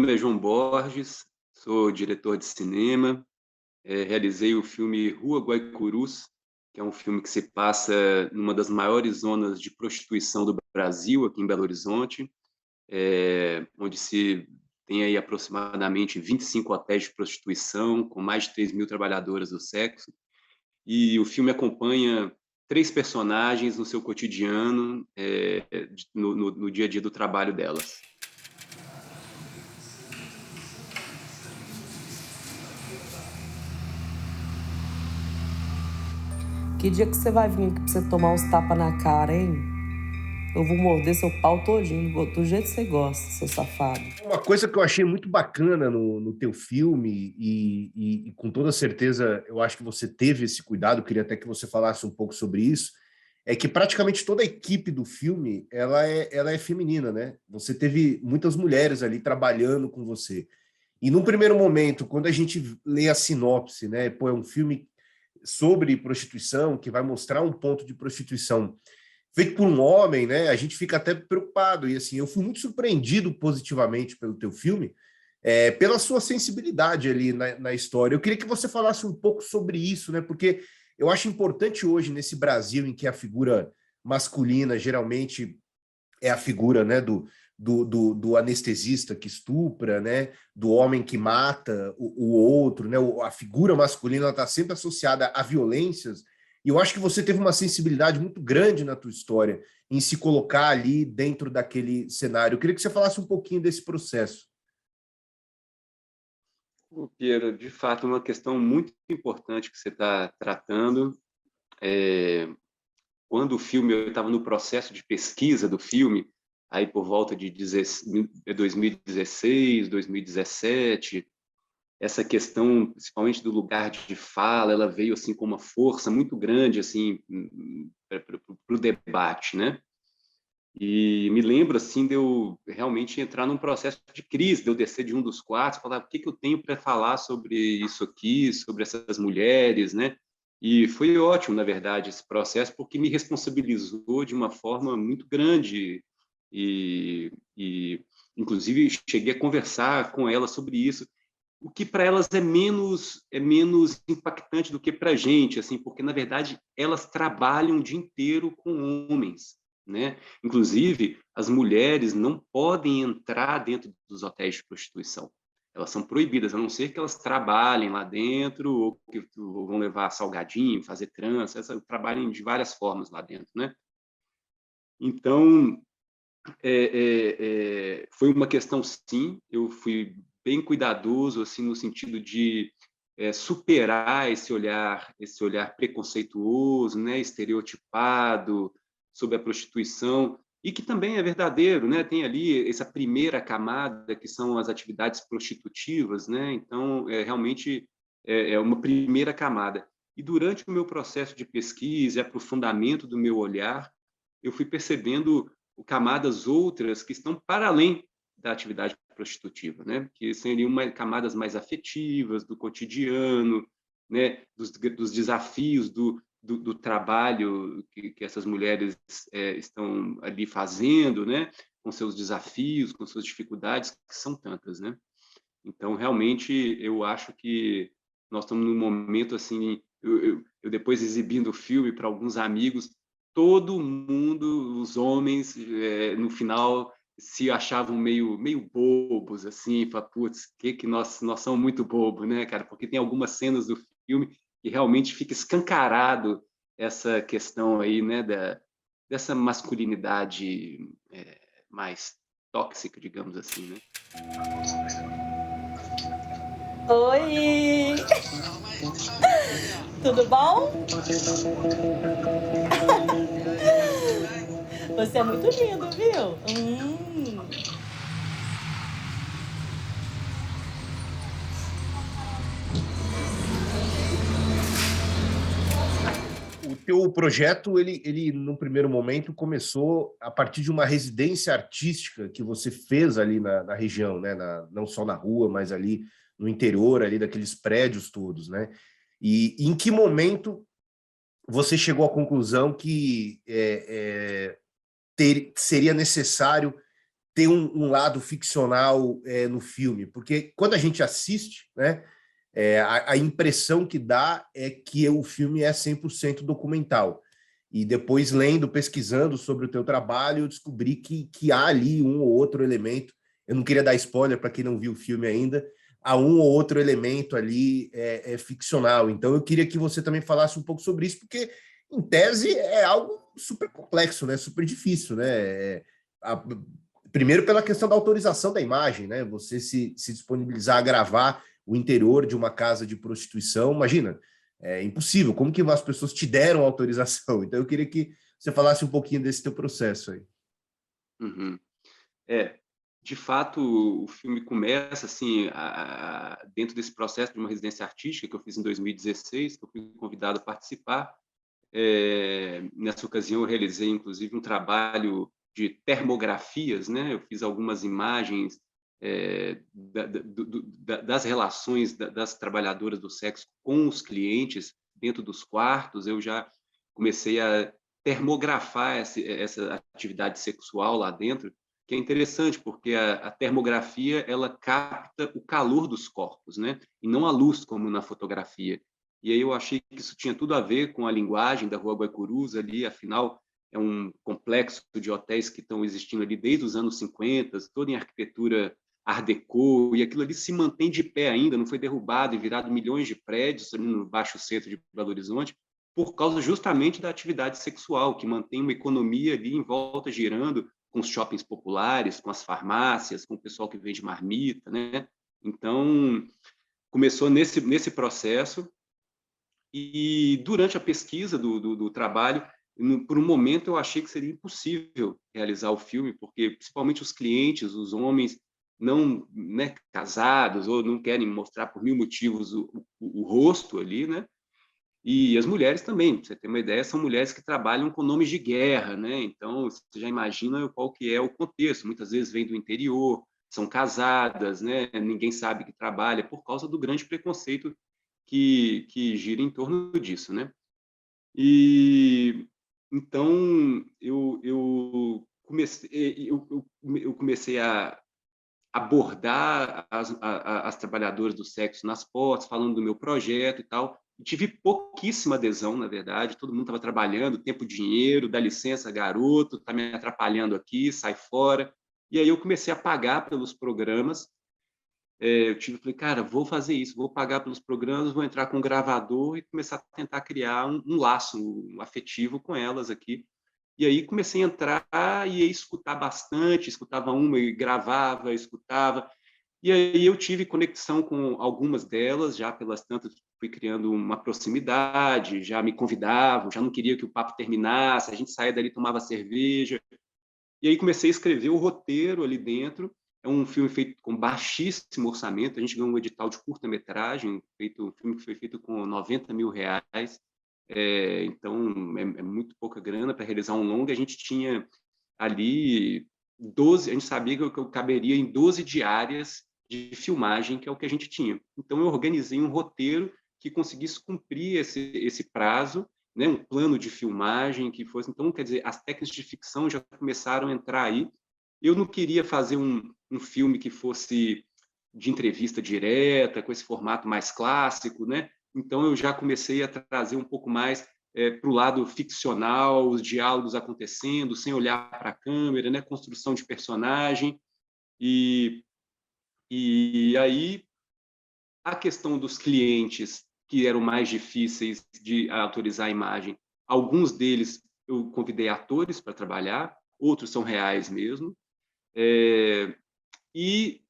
nome é João Borges, sou diretor de cinema, realizei o filme Rua Guaicurus, que é um filme que se passa numa das maiores zonas de prostituição do Brasil, aqui em Belo Horizonte, onde se tem aí aproximadamente 25 hotéis de prostituição, com mais de 3.000 trabalhadoras do sexo, e o filme acompanha três personagens no seu cotidiano, no dia a dia do trabalho delas. Que dia que você vai vir aqui pra você tomar uns tapas na cara, hein? Eu vou morder seu pau todinho, do jeito que você gosta, seu safado. Uma coisa que eu achei muito bacana no teu filme, e com toda certeza eu acho que você teve esse cuidado, queria até que você falasse um pouco sobre isso, é que praticamente toda a equipe do filme ela é feminina, né? Você teve muitas mulheres ali trabalhando com você. E num primeiro momento, quando a gente lê a sinopse, né? Pô, é um filme sobre prostituição, que vai mostrar um ponto de prostituição feito por um homem, né? A gente fica até preocupado. E assim, eu fui muito surpreendido positivamente pelo teu filme, pela sua sensibilidade ali na história. Eu queria que você falasse um pouco sobre isso, né? Porque eu acho importante hoje, nesse Brasil, em que a figura masculina geralmente é a figura, né, do anestesista que estupra, né, do homem que mata o outro, né, a figura masculina está sempre associada a violências, e eu acho que você teve uma sensibilidade muito grande na tua história em se colocar ali dentro daquele cenário. Eu queria que você falasse um pouquinho desse processo. Piero, de fato, uma questão muito importante que você está tratando. Quando o filme, eu estava no processo de pesquisa do filme, aí por volta de 2016, 2017, essa questão, principalmente do lugar de fala, ela veio assim com uma força muito grande assim para o debate, né? E me lembro assim de eu realmente entrar num processo de crise, de eu descer de um dos quartos, falar o que que eu tenho para falar sobre isso aqui, sobre essas mulheres, né? E foi ótimo, na verdade, esse processo, porque me responsabilizou de uma forma muito grande e inclusive, cheguei a conversar com elas sobre isso, o que para elas é menos impactante do que para a gente, assim, porque na verdade elas trabalham o dia inteiro com homens, né? Inclusive as mulheres não podem entrar dentro dos hotéis de prostituição. Elas são proibidas, a não ser que elas trabalhem lá dentro ou que vão levar salgadinho, fazer trança, trabalhem de várias formas lá dentro, né? Então, foi uma questão, sim, eu fui bem cuidadoso, assim, no sentido de superar esse olhar preconceituoso, né, estereotipado sobre a prostituição, e que também é verdadeiro, né? Tem ali essa primeira camada, que são as atividades prostitutivas, né? Então, realmente é uma primeira camada. E durante o meu processo de pesquisa e aprofundamento do meu olhar, eu fui percebendo camadas outras que estão para além da atividade prostitutiva, né? Que seriam camadas mais afetivas, do cotidiano, né? Dos desafios do trabalho que essas mulheres estão ali fazendo, né? Com seus desafios, com suas dificuldades, que são tantas, né? Então, realmente, eu acho que nós estamos num momento assim. Eu depois exibindo o filme para alguns amigos, todo mundo, os homens, no final se achavam meio bobos, assim, para putz, que nós somos muito bobos, né, cara? Porque tem algumas cenas do filme que realmente fica escancarado essa questão aí, né, dessa masculinidade mais tóxica, digamos assim, né? Oi! Tudo bom? Você é muito lindo, viu? O teu projeto, ele no primeiro momento começou a partir de uma residência artística que você fez ali na região, né? Não só na rua, mas ali no interior, ali daqueles prédios todos, né? E em que momento você chegou à conclusão que seria necessário ter um lado ficcional no filme? Porque quando a gente assiste, né, a impressão que dá é que o filme é 100% documental. E depois, lendo, pesquisando sobre o teu trabalho, eu descobri que há ali um ou outro elemento. Eu não queria dar spoiler para quem não viu o filme ainda. Há um ou outro elemento ali ficcional. Então, eu queria que você também falasse um pouco sobre isso, porque, em tese, é algo super complexo, né? Super difícil, né? Primeiro, pela questão da autorização da imagem, né? Você se disponibilizar a gravar o interior de uma casa de prostituição, imagina, é impossível. Como que as pessoas te deram autorização? Então, eu queria que você falasse um pouquinho desse teu processo aí. Uhum. De fato, o filme começa assim, dentro desse processo de uma residência artística que eu fiz em 2016, que eu fui convidado a participar. Nessa ocasião, eu realizei, inclusive, um trabalho de termografias, né? Eu fiz algumas imagens das relações das trabalhadoras do sexo com os clientes dentro dos quartos. Eu já comecei a termografar essa atividade sexual lá dentro, que é interessante, porque a termografia ela capta o calor dos corpos, né? E não a luz, como na fotografia. E aí eu achei que isso tinha tudo a ver com a linguagem da Rua Guaicurus ali, afinal, é um complexo de hotéis que estão existindo ali desde os anos 50, toda em arquitetura Art Deco, e aquilo ali se mantém de pé ainda, não foi derrubado e virado milhões de prédios ali no Baixo Centro de Belo Horizonte, por causa justamente da atividade sexual, que mantém uma economia ali em volta girando, com os shoppings populares, com as farmácias, com o pessoal que vende marmita, né? Então, começou nesse processo, e durante a pesquisa do trabalho, por um momento eu achei que seria impossível realizar o filme, porque principalmente os clientes, os homens não, né, casados ou não querem mostrar por mil motivos o rosto ali, né? E as mulheres também, para você ter uma ideia, são mulheres que trabalham com nomes de guerra, né? Então, você já imagina qual que é o contexto. Muitas vezes vêm do interior, são casadas, né? Ninguém sabe que trabalha por causa do grande preconceito que gira em torno disso, né? E então eu comecei a abordar as trabalhadoras do sexo nas portas, falando do meu projeto e tal. E tive pouquíssima adesão, na verdade. Todo mundo estava trabalhando, tempo, dinheiro, dá licença, garoto, está me atrapalhando aqui, sai fora. E aí eu comecei a pagar pelos programas. Falei, cara, vou fazer isso, vou pagar pelos programas, vou entrar com um gravador e começar a tentar criar um laço afetivo com elas aqui. E aí comecei a entrar e a escutar bastante, escutava uma e gravava, escutava. E aí eu tive conexão com algumas delas, já pelas tantas fui criando uma proximidade, já me convidavam, já não queria que o papo terminasse, a gente saía dali, tomava cerveja. E aí comecei a escrever o roteiro ali dentro. É um filme feito com baixíssimo orçamento, a gente ganhou um edital de curta-metragem, um filme que foi feito com R$ 90 mil. Então, é muito pouca grana para realizar um longa. A gente tinha ali 12, a gente sabia que eu caberia em 12 diárias de filmagem, que é o que a gente tinha. Então, eu organizei um roteiro que conseguisse cumprir esse prazo, né? Um plano de filmagem que fosse. Então, quer dizer, as técnicas de ficção já começaram a entrar aí. Eu não queria fazer um filme que fosse de entrevista direta, com esse formato mais clássico, né? Então, eu já comecei a trazer um pouco mais para o lado ficcional, os diálogos acontecendo, sem olhar para a câmera, né? Construção de personagem. E aí, a questão dos clientes, que eram mais difíceis de autorizar a imagem, alguns deles eu convidei atores para trabalhar, outros são reais mesmo. E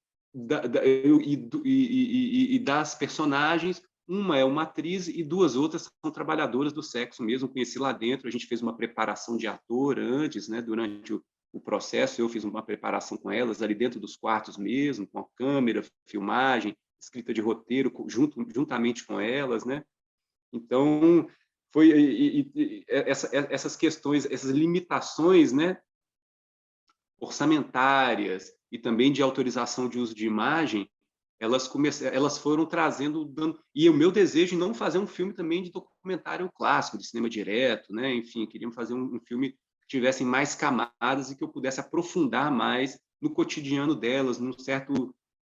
das personagens, uma é uma atriz e duas outras são trabalhadoras do sexo mesmo, conheci lá dentro, a gente fez uma preparação de ator antes, né, durante o processo, eu fiz uma preparação com elas ali dentro dos quartos mesmo, com a câmera, filmagem, escrita de roteiro, juntamente com elas, né? Então, foi essas questões, essas limitações, né, orçamentárias e também de autorização de uso de imagem, elas foram trazendo, e o meu desejo de não fazer um filme também de documentário clássico, de cinema direto, né? Enfim, queríamos fazer um filme que tivesse mais camadas e que eu pudesse aprofundar mais no cotidiano delas,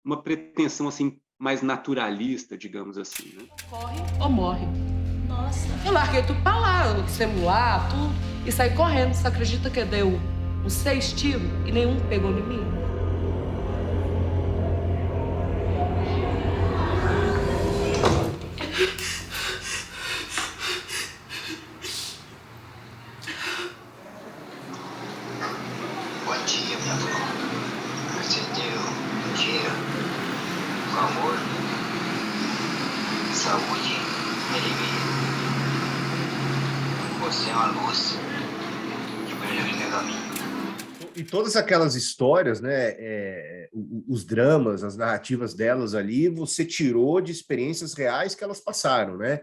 uma pretensão assim mais naturalista, digamos assim, né? Corre ou morre. Nossa. Eu larguei tudo pra lá, o celular, tudo, e saí correndo. Você acredita que deu uns 6 tiros e nenhum pegou em mim? Bom dia, minha avó. Você deu dia, amor, saúde e alegria. Você é uma luz que brilha no meu caminho. E todas aquelas histórias, né, os dramas, as narrativas delas ali, você tirou de experiências reais que elas passaram, né?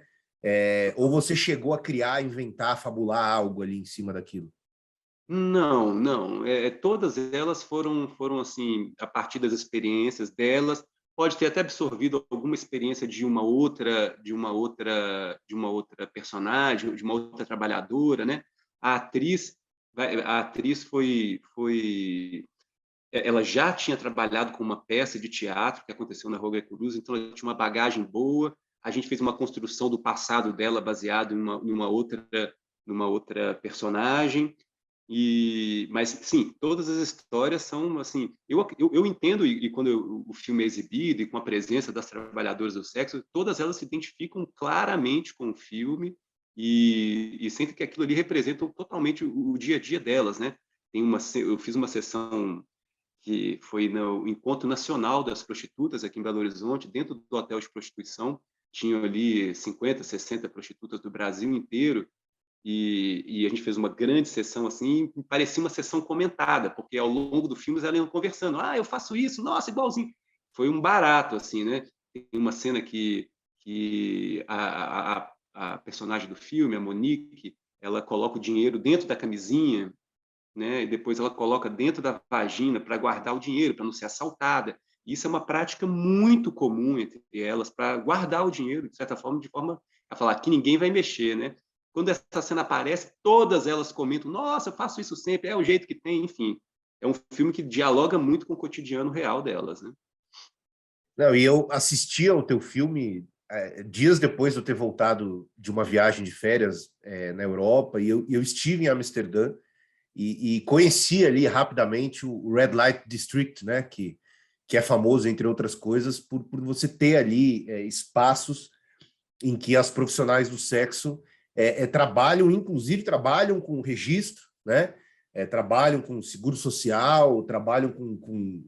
Ou você chegou a criar, inventar, fabular algo ali em cima daquilo? Não, não. Todas elas foram assim, a partir das experiências delas. Pode ter até absorvido alguma experiência de uma outra personagem, de uma outra trabalhadora, né? A atriz, ela já tinha trabalhado com uma peça de teatro que aconteceu na Rua Cruz, então ela tinha uma bagagem boa. A gente fez uma construção do passado dela baseado numa outra personagem. Mas sim, todas as histórias são assim. Eu entendo, e quando o filme é exibido e com a presença das trabalhadoras do sexo, todas elas se identificam claramente com o filme e sentem que aquilo ali representa totalmente o dia a dia delas, né? Eu fiz uma sessão que foi no Encontro Nacional das Prostitutas aqui em Belo Horizonte, dentro do hotel de prostituição. Tinham ali 50, 60 prostitutas do Brasil inteiro. E a gente fez uma grande sessão assim, parecia uma sessão comentada, porque ao longo do filme elas iam conversando. Ah, eu faço isso, nossa, igualzinho. Foi um barato, assim, né? Tem uma cena que a personagem do filme, a Monique, ela coloca o dinheiro dentro da camisinha, né? E depois ela coloca dentro da vagina para guardar o dinheiro, para não ser assaltada. Isso é uma prática muito comum entre elas, para guardar o dinheiro, de certa forma, a falar que ninguém vai mexer, né? Quando essa cena aparece, todas elas comentam: nossa, eu faço isso sempre, é o jeito que tem, enfim. É um filme que dialoga muito com o cotidiano real delas, né? Não, e eu assisti ao teu filme dias depois de eu ter voltado de uma viagem de férias na Europa, e eu estive em Amsterdã e conheci ali rapidamente o Red Light District, né, que é famoso, entre outras coisas, por você ter ali espaços em que as profissionais do sexo inclusive trabalham com registro, né? Trabalham com seguro social, trabalham com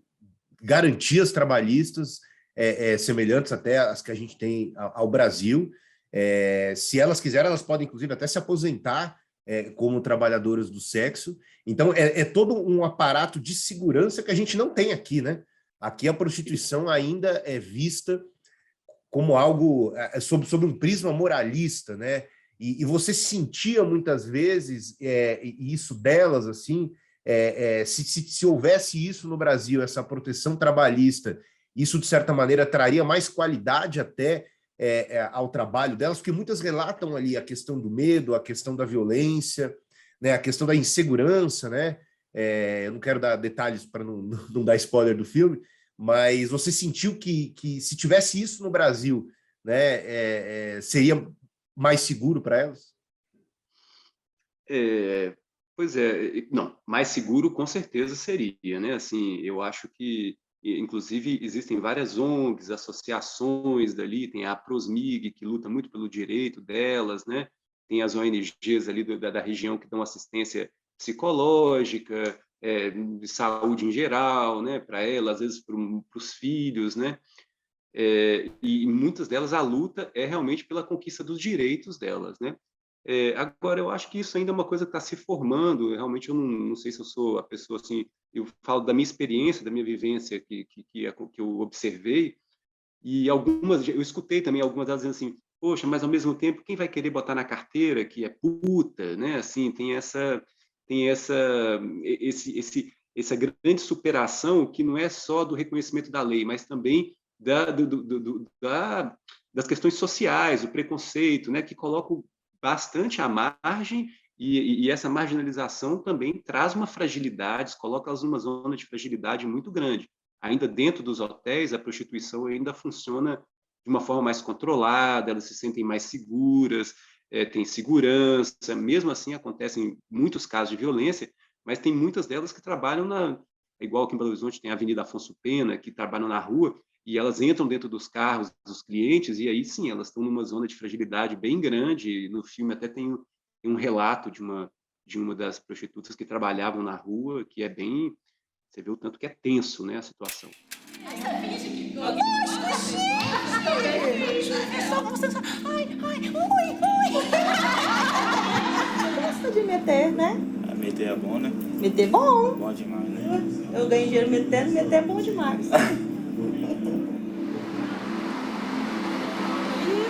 garantias trabalhistas semelhantes até às que a gente tem ao Brasil. Se elas quiserem, elas podem, inclusive, até se aposentar como trabalhadoras do sexo. Então, todo um aparato de segurança que a gente não tem aqui, né? Aqui a prostituição ainda é vista como algo sob um prisma moralista, né? E você sentia muitas vezes isso delas, assim, se houvesse isso no Brasil, essa proteção trabalhista, isso, de certa maneira, traria mais qualidade até ao trabalho delas, porque muitas relatam ali a questão do medo, a questão da violência, né, a questão da insegurança, né? Eu não quero dar detalhes para não dar spoiler do filme, mas você sentiu que se tivesse isso no Brasil, né, seria mais seguro para elas? Pois é, não, mais seguro com certeza seria, né? Assim, eu acho que, inclusive, existem várias ONGs, associações dali, tem a Prosmig, que luta muito pelo direito delas, né? Tem as ONGs ali da região que dão assistência psicológica, de saúde em geral, né? Para elas, às vezes para os filhos, né? E muitas delas a luta é realmente pela conquista dos direitos delas, né? Agora, eu acho que isso ainda é uma coisa que está se formando. Realmente, eu não sei se eu sou a pessoa assim. Eu falo da minha experiência, da minha vivência que eu observei, e eu escutei também algumas delas dizendo assim: poxa, mas ao mesmo tempo, quem vai querer botar na carteira que é puta, né? Assim, tem essa grande superação que não é só do reconhecimento da lei, mas também das questões sociais, o preconceito, né? Que colocam bastante à margem E essa marginalização também traz uma fragilidade, coloca elas numa zona de fragilidade muito grande. Ainda dentro dos hotéis, a prostituição ainda funciona de uma forma mais controlada, elas se sentem mais seguras, têm segurança, mesmo assim acontecem muitos casos de violência, mas tem muitas delas que trabalham igual aqui em Belo Horizonte tem a Avenida Afonso Pena, que trabalham na rua, e elas entram dentro dos carros dos clientes, e aí sim, elas estão numa zona de fragilidade bem grande. No filme até tem um relato de uma das prostitutas que trabalhavam na rua, que é bem... Você vê o tanto que é tenso, né, a situação. Gosta de meter, né? Meter é bom, né? Meter é bom. Bom demais, né? Eu ganho dinheiro metendo, meter é bom demais. Ih,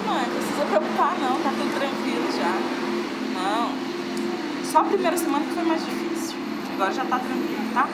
mãe, não precisa preocupar não, tá tudo tranquilo já. Não. Só a primeira semana que foi mais difícil. Agora já tá tranquilo, tá?